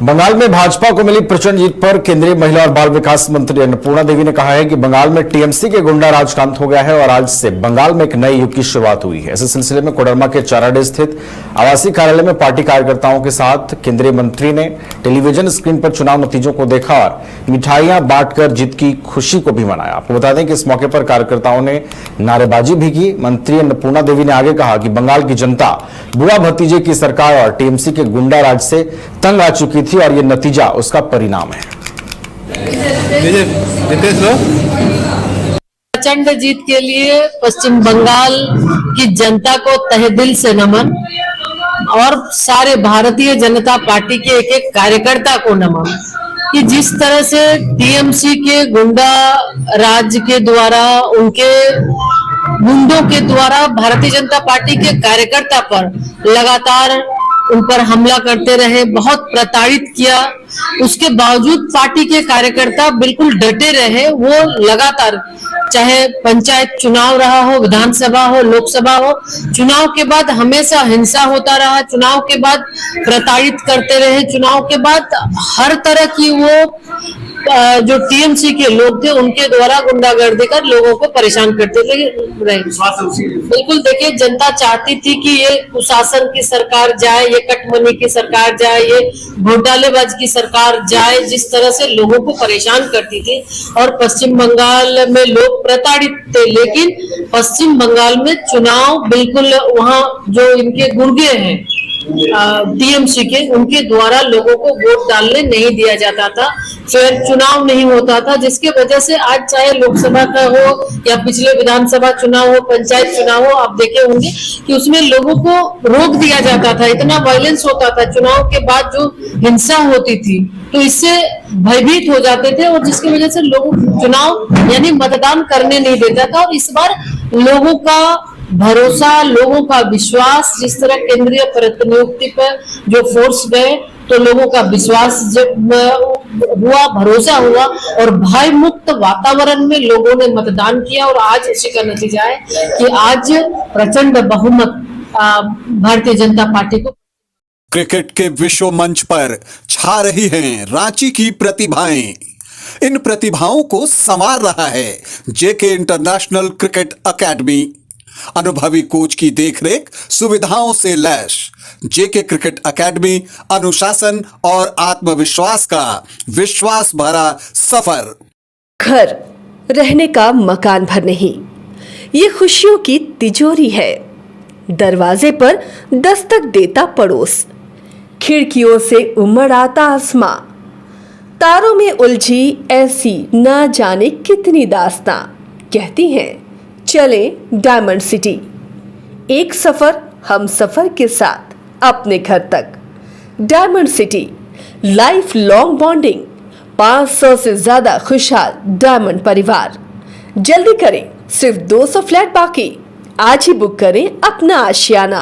बंगाल में भाजपा को मिली प्रचंड जीत पर केंद्रीय महिला और बाल विकास मंत्री अन्नपूर्णा देवी ने कहा है कि बंगाल में टीएमसी के गुंडा राज शांत हो गया है और आज से बंगाल में एक नए युग की शुरुआत हुई है। इसी सिलसिले में कोडरमा के चाराडीह स्थित आवासीय कार्यालय में पार्टी कार्यकर्ताओं के साथ केंद्रीय मंत्री ने टेलीविजन स्क्रीन पर चुनाव नतीजों को देखा और मिठाइयां बांटकर जीत की खुशी को भी मनाया। आपको बता दें कि इस मौके पर कार्यकर्ताओं ने नारेबाजी भी की। मंत्री अन्नपूर्णा देवी ने आगे कहा कि बंगाल की जनता बुआ भतीजे की सरकार और टीएमसी के गुंडा राज से तंग आ चुकी थी और ये नतीजा उसका परिणाम है। प्रचंड जीत के लिए पश्चिम बंगाल की जनता को तहे दिल से नमन और सारे भारतीय जनता पार्टी के एक एक कार्यकर्ता को नमन कि जिस तरह से टीएमसी के गुंडा राज के द्वारा उनके गुंडों के द्वारा भारतीय जनता पार्टी के कार्यकर्ता पर लगातार उन पर हमला करते रहे, बहुत प्रताड़ित किया। उसके बावजूद पार्टी के कार्यकर्ता बिल्कुल डटे रहे। वो लगातार चाहे पंचायत चुनाव रहा हो, विधानसभा हो, लोकसभा हो, चुनाव के बाद हमेशा हिंसा होता रहा। चुनाव के बाद प्रताड़ित करते रहे। चुनाव के बाद हर तरह की वो जो टीएमसी के लोग थे उनके द्वारा गुंडागर्दी कर लोगों को परेशान करते थे। बिल्कुल देखिए, जनता चाहती थी कि ये कुशासन की सरकार जाए, ये कटमनी की सरकार जाए, ये घोटालेबाज की सरकार जाए, जिस तरह से लोगों को परेशान करती थी। और पश्चिम बंगाल में लोग प्रताड़ित थे, लेकिन पश्चिम बंगाल में चुनाव बिल्कुल वहाँ जो इनके गुर्गे हैं टीएमसी के, उनके द्वारा लोगों को वोट डालने नहीं दिया जाता था, फिर चुनाव नहीं होता था, जिसके वजह से आज चाहे लोकसभा का हो या पिछले विधानसभा चुनाव हो, पंचायत चुनाव हो, आप देखे होंगे कि उसमें लोगों को रोक दिया जाता था। इतना वायलेंस होता था चुनाव के बाद, जो हिंसा होती थी, तो इससे भयभीत हो जाते थे और जिसकी वजह से लोग चुनाव यानी मतदान करने नहीं देता था। और इस बार लोगों का भरोसा, लोगों का विश्वास, जिस तरह केंद्रीय प्रतिनियुक्ति पर जो फोर्स गए तो लोगों का विश्वास जब हुआ, भरोसा हुआ और भय मुक्त वातावरण में लोगों ने मतदान किया और आज इसी का नतीजा है कि आज प्रचंड बहुमत भारतीय जनता पार्टी को। क्रिकेट के विश्व मंच पर छा रही हैं रांची की प्रतिभाएं। इन प्रतिभाओं को संवार रहा है जेके इंटरनेशनल क्रिकेट एकेडमी। अनुभवी कोच की देखरेख, सुविधाओं से लैस जेके क्रिकेट एकेडमी अनुशासन और आत्मविश्वास का विश्वास भरा सफर। घर रहने का मकान भर नहीं, ये खुशियों की तिजोरी है। दरवाजे पर दस्तक देता पड़ोस, खिड़कियों से उमड़ आता आसमां, तारों में उलझी ऐसी ना जाने कितनी दास्तां। कहती हैं चले डायमंड सिटी, एक सफर हम सफर के साथ अपने घर तक। Diamond city, life long bonding, 500 से ज्यादा खुशहाल डायमंड परिवार। जल्दी करें, सिर्फ 200 फ्लैट बाकी। आज ही बुक करें अपना आशियाना।